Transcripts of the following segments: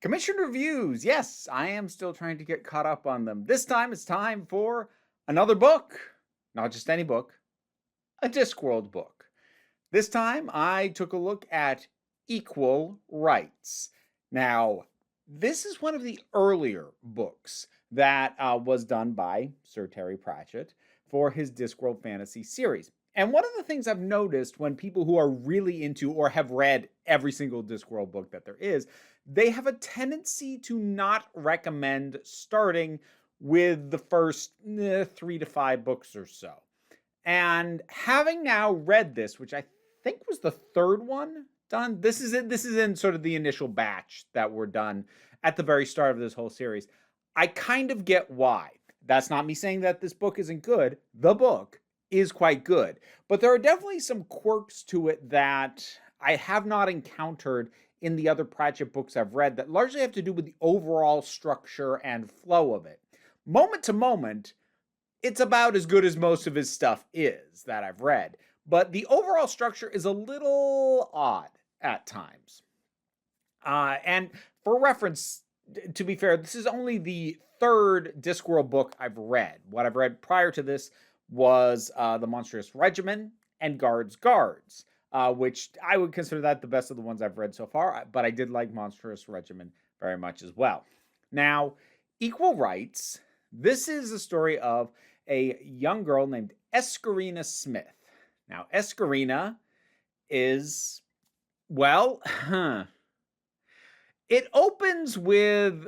Commission reviews. Yes, I am still trying to get caught up on them. This time it's time for another book. Not just any book, a Discworld book. This time I took a look at Equal Rites. Now, this is one of the earlier books that was done by Sir Terry Pratchett for his Discworld fantasy series. And one of the things I've noticed when people who are really into or have read every single Discworld book that there is, they have a tendency to not recommend starting with the first 3 to 5 books or so. And having now read this, which I think was the third one done, this is in sort of the initial batch that were done at the very start of this whole series. I kind of get why. That's not me saying that this book isn't good. The book is quite good, but there are definitely some quirks to it that I have not encountered in the other Pratchett books I've read that largely have to do with the overall structure and flow of it. Moment to moment, it's about as good as most of his stuff is that I've read, but the overall structure is a little odd at times. And for reference, to be fair, this is only the third Discworld book I've read. What I've read prior to this was The Monstrous Regimen and Guards, which I would consider that the best of the ones I've read so far, but I did like Monstrous Regimen very much as well. Now, Equal Rites, this is a story of a young girl named Escarina Smith. Now, Escarina is, well, it opens with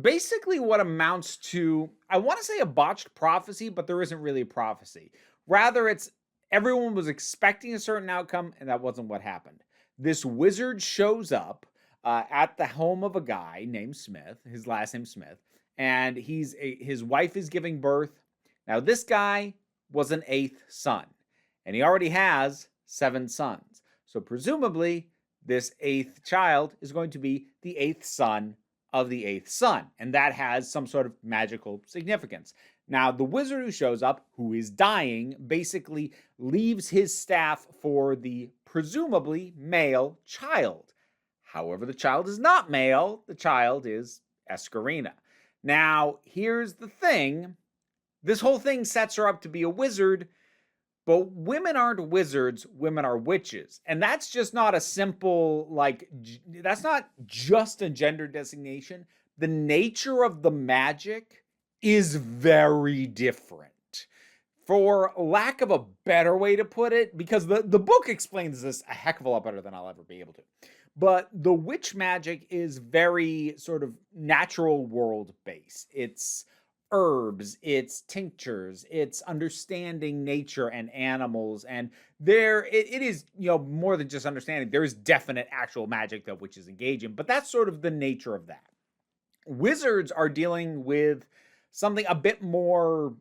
basically what amounts to, I want to say a botched prophecy, but there isn't really a prophecy. Rather, it's everyone was expecting a certain outcome, and that wasn't what happened. This wizard shows up at the home of a guy named Smith, his last name Smith, and his wife is giving birth. Now, this guy was an 8th son, and he already has 7 sons. So presumably, this 8th child is going to be the 8th son of the 8th son, and that has some sort of magical significance. Now, the wizard who shows up, who is dying, basically leaves his staff for the presumably male child. However, the child is not male. The child is Escarina. Now, here's the thing. This whole thing sets her up to be a wizard, but women aren't wizards, women are witches. And that's just not a simple, that's not just a gender designation. The nature of the magic is very different. For lack of a better way to put it, because the book explains this a heck of a lot better than I'll ever be able to. But the witch magic is very sort of natural world based. It's herbs, it's tinctures, it's understanding nature and animals, and it is, more than just understanding. There is definite actual magic that witches engage in, but that's sort of the nature of that. Wizards are dealing with something a bit more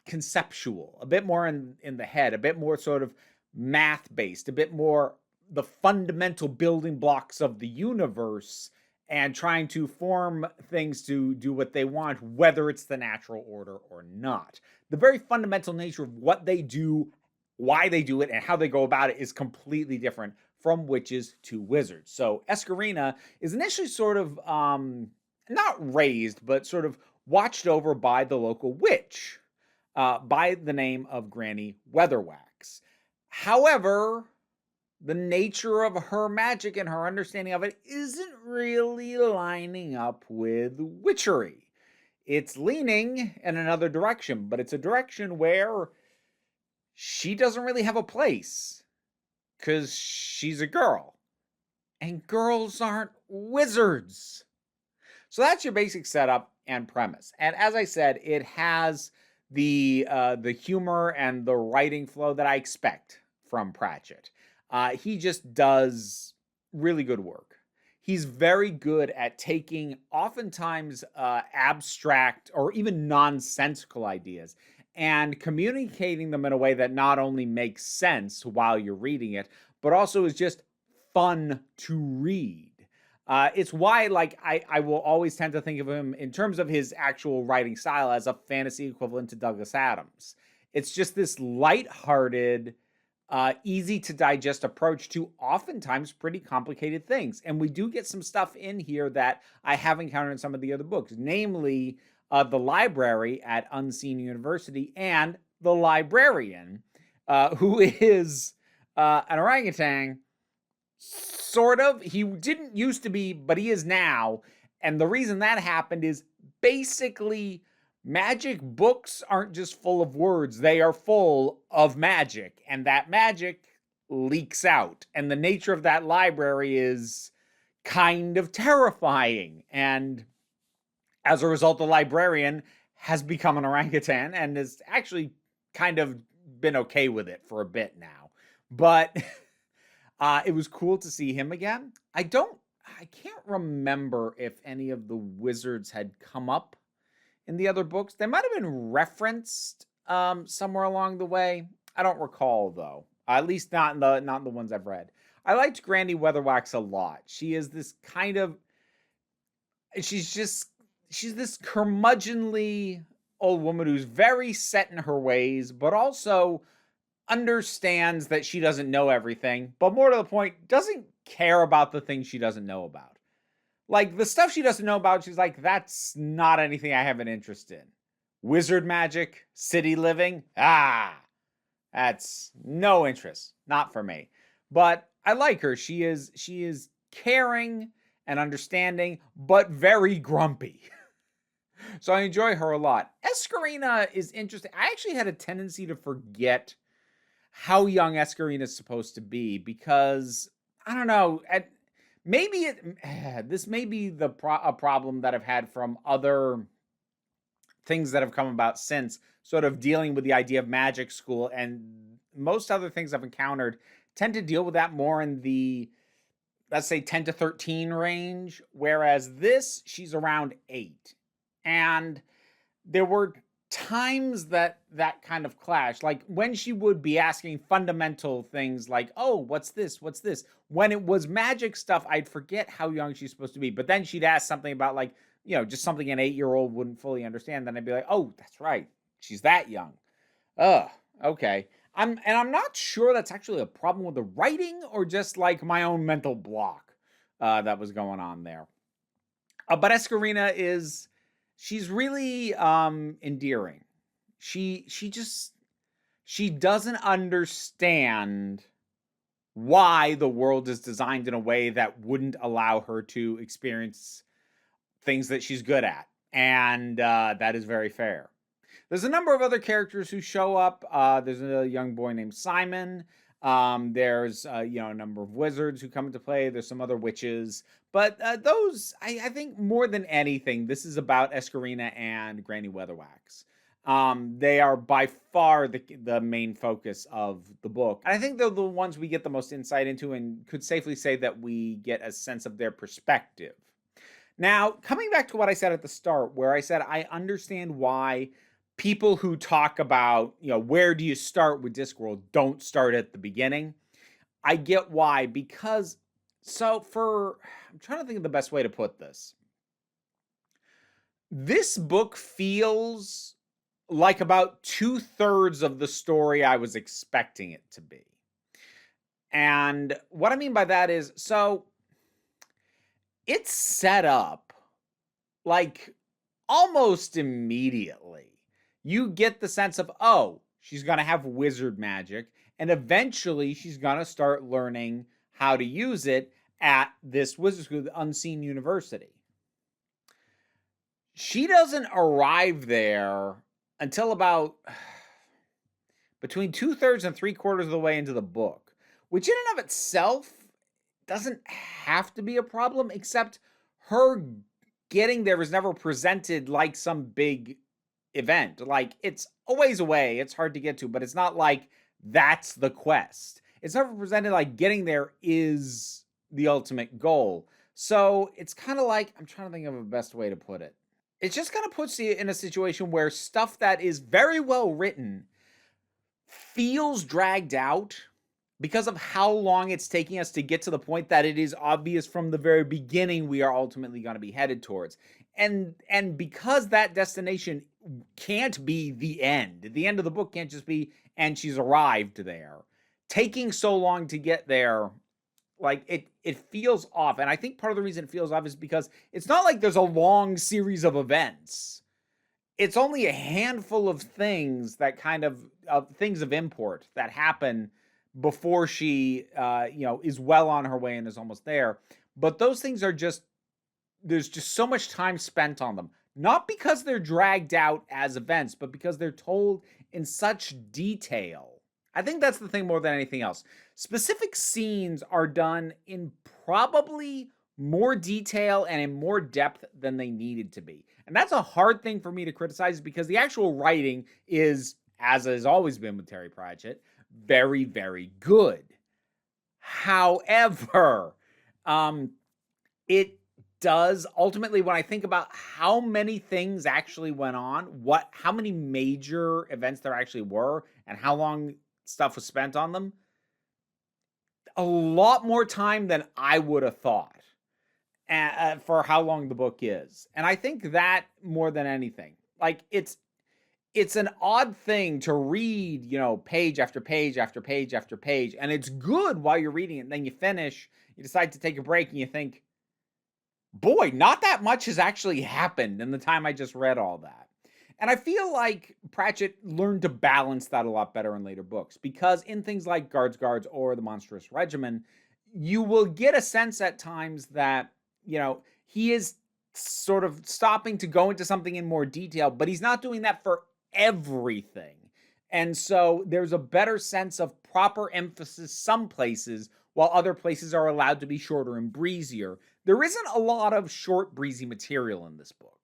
conceptual, a bit more in the head, a bit more sort of math based, a bit more the fundamental building blocks of the universe, and trying to form things to do what they want, whether it's the natural order or not. The very fundamental nature of what they do, why they do it, and how they go about it is completely different from witches to wizards. So Escarina is initially sort of not raised, but sort of watched over by the local witch by the name of Granny Weatherwax. However, the nature of her magic and her understanding of it isn't really lining up with witchery. It's leaning in another direction, but it's a direction where she doesn't really have a place because she's a girl, and girls aren't wizards. So that's your basic setup and premise. And as I said, it has the humor and the writing flow that I expect from Pratchett. He just does really good work. He's very good at taking oftentimes abstract or even nonsensical ideas and communicating them in a way that not only makes sense while you're reading it, but also is just fun to read. It's why, I will always tend to think of him in terms of his actual writing style as a fantasy equivalent to Douglas Adams. It's just this lighthearted, easy to digest approach to oftentimes pretty complicated things. And we do get some stuff in here that I have encountered in some of the other books, namely the library at Unseen University and the librarian, who is an orangutan. Sort of. He didn't used to be, but he is now. And the reason that happened is basically magic books aren't just full of words, they are full of magic. And that magic leaks out. And the nature of that library is kind of terrifying. And as a result, the librarian has become an orangutan and has actually kind of been okay with it for a bit now. But it was cool to see him again. I can't remember if any of the wizards had come up in the other books. They might have been referenced somewhere along the way. I don't recall though. At least not in the ones I've read. I liked Granny Weatherwax a lot. She is this kind of she's this curmudgeonly old woman who's very set in her ways, but also understands that she doesn't know everything, but more to the point, doesn't care about the things she doesn't know about. Like, the stuff she doesn't know about, she's like, that's not anything I have an interest in. Wizard magic, city living, that's no interest. Not for me. But I like her. She is caring and understanding, but very grumpy. So I enjoy her a lot. Escarina is interesting. I actually had a tendency to forget how young Escarina is supposed to be because, I don't know, this may be a problem that I've had from other things that have come about since, sort of dealing with the idea of magic school, and most other things I've encountered tend to deal with that more in the, let's say, 10 to 13 range, whereas this, she's around 8. And there were times that kind of clashed, like when she would be asking fundamental things like, oh, what's this? When it was magic stuff, I'd forget how young she's supposed to be. But then she'd ask something about, like, just something an 8-year-old wouldn't fully understand. Then I'd be like, oh, that's right. She's that young. Okay. I'm not sure that's actually a problem with the writing or just like my own mental block that was going on there. But Escarina she's really endearing. She doesn't understand why the world is designed in a way that wouldn't allow her to experience things that she's good at. And that is very fair. There's a number of other characters who show up. There's a young boy named Simon. There's a number of wizards who come into play. There's some other witches. But those, I think more than anything, this is about Escarina and Granny Weatherwax. They are by far the main focus of the book. And I think they're the ones we get the most insight into and could safely say that we get a sense of their perspective. Now, coming back to what I said at the start, where I said I understand why people who talk about, where do you start with Discworld don't start at the beginning. I get why, because I'm trying to think of the best way to put this. This book feels like about 2/3 of the story I was expecting it to be. And what I mean by that is, it's set up like almost immediately. You get the sense of, oh, she's going to have wizard magic, and eventually she's going to start learning how to use it at this wizard school, the Unseen University. She doesn't arrive there until about between 2/3 and 3/4 of the way into the book, which in and of itself doesn't have to be a problem, except her getting there is never presented like some big event. Like, it's a ways away, it's hard to get to, but it's not like that's the quest. It's never presented like getting there is the ultimate goal. So it's kind of like, I'm trying to think of a best way to put it. It just kind of puts you in a situation where stuff that is very well written feels dragged out because of how long it's taking us to get to the point that it is obvious from the very beginning we are ultimately going to be headed towards. And because that destination can't be the end of the book can't just be, and she's arrived there. taking so long to get there, like it feels off. And I think part of the reason it feels off is because it's not like there's a long series of events. It's only a handful of things that kind of things of import that happen before she is well on her way and is almost there. But those things are just, there's just so much time spent on them, not because they're dragged out as events, but because they're told in such detail. I think that's the thing more than anything else. Specific scenes are done in probably more detail and in more depth than they needed to be. And that's a hard thing for me to criticize because the actual writing is, as has always been with Terry Pratchett, very, very good. However, it does ultimately, when I think about how many things actually went on, how many major events there actually were, and how long stuff was spent on them, a lot more time than I would have thought for how long the book is. And I think that more than anything, like it's an odd thing to read, page after page after page after page, and it's good while you're reading it. And then you finish, you decide to take a break, and you think, boy, not that much has actually happened in the time I just read all that. And I feel like Pratchett learned to balance that a lot better in later books, because in things like Guards or The Monstrous Regimen, you will get a sense at times that, he is sort of stopping to go into something in more detail, but he's not doing that for everything. And so there's a better sense of proper emphasis some places, while other places are allowed to be shorter and breezier. There isn't a lot of short, breezy material in this book.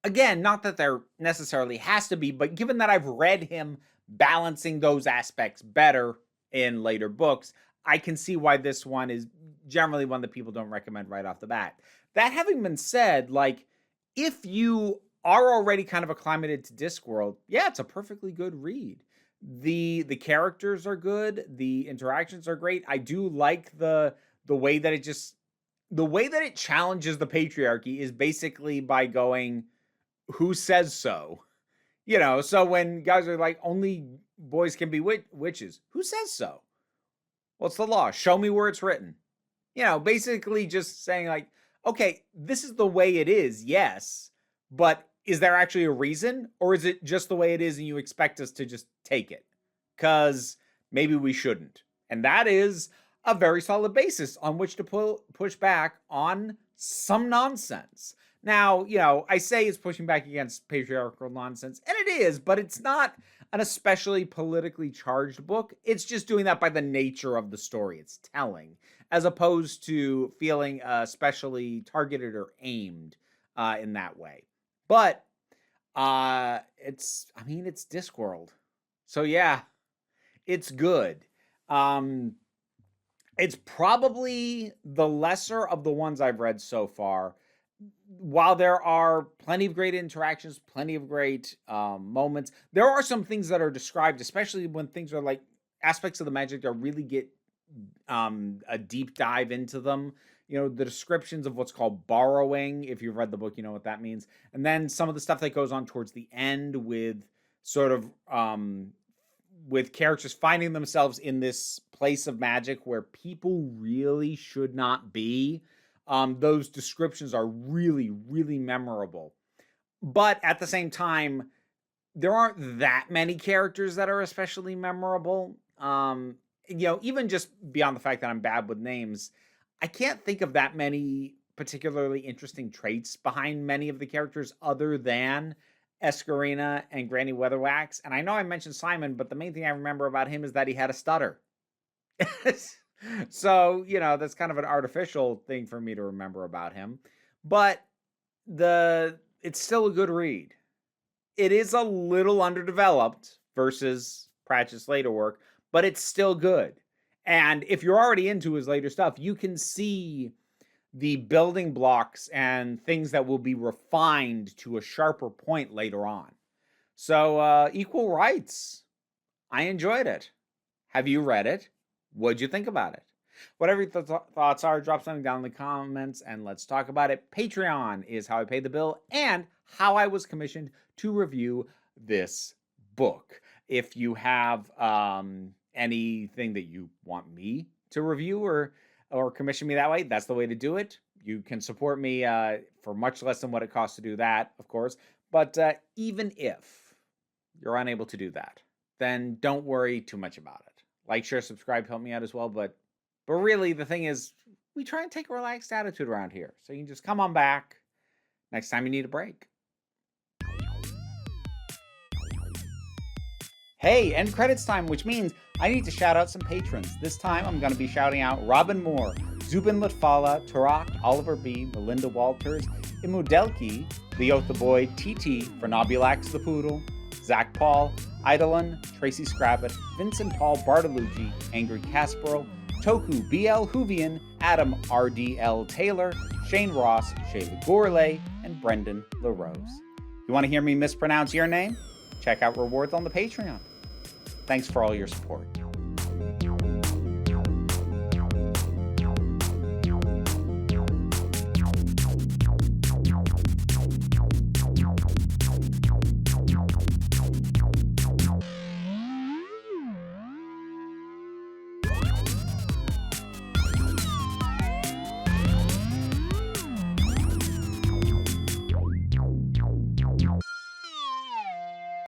Again, not that there necessarily has to be, but given that I've read him balancing those aspects better in later books, I can see why this one is generally one that people don't recommend right off the bat. That having been said, like, if you are already kind of acclimated to Discworld, yeah, it's a perfectly good read. The characters are good, the interactions are great. I do like the way that it challenges the patriarchy is basically by going, who says so? So when guys are like, only boys can be witches, who says so? What's the law? Show me where it's written. Basically just saying like, okay, this is the way it is, yes, but is there actually a reason, or is it just the way it is and you expect us to just take it? Because maybe we shouldn't. And that is a very solid basis on which to push back on some nonsense. Now, I say it's pushing back against patriarchal nonsense, and it is, but it's not an especially politically charged book. It's just doing that by the nature of the story it's telling, as opposed to feeling especially targeted or aimed in that way. But it's Discworld. So yeah, it's good. It's probably the lesser of the ones I've read so far. While there are plenty of great interactions, plenty of great moments, there are some things that are described, especially when things are like aspects of the magic that really get a deep dive into them. The descriptions of what's called borrowing. If you've read the book, you know what that means. And then some of the stuff that goes on towards the end with sort of with characters finding themselves in this place of magic where people really should not be. Those descriptions are really, really memorable. But at the same time, there aren't that many characters that are especially memorable. Even just beyond the fact that I'm bad with names, I can't think of that many particularly interesting traits behind many of the characters other than Escarina and Granny Weatherwax. And I know I mentioned Simon, but the main thing I remember about him is that he had a stutter. So, that's kind of an artificial thing for me to remember about him. But it's still a good read. It is a little underdeveloped versus Pratchett's later work, but it's still good. And if you're already into his later stuff, you can see the building blocks and things that will be refined to a sharper point later on. So, Equal Rites. I enjoyed it. Have you read it? What'd you think about it? Whatever your thoughts are, drop something down in the comments and let's talk about it. Patreon is how I pay the bill and how I was commissioned to review this book. If you have anything that you want me to review or commission me that way, that's the way to do it. You can support me for much less than what it costs to do that, of course. But even if you're unable to do that, then don't worry too much about it. Like, share, subscribe, help me out as well. But really, the thing is, we try and take a relaxed attitude around here. So you can just come on back next time you need a break. Hey, end credits time, which means I need to shout out some patrons. This time I'm going to be shouting out Robin Moore, Zubin Litfala, Tarak, Oliver B., Melinda Walters, Imudelki, Leo the Boy, TT, Fernobulax the Poodle, Zach Paul, Eidolon, Tracy Scrabbit, Vincent Paul Bartolucci, Angry Kasparov, Toku BL Hoovian, Adam RDL Taylor, Shane Ross, Shayla Gourlay, and Brendan LaRose. You want to hear me mispronounce your name? Check out rewards on the Patreon. Thanks for all your support.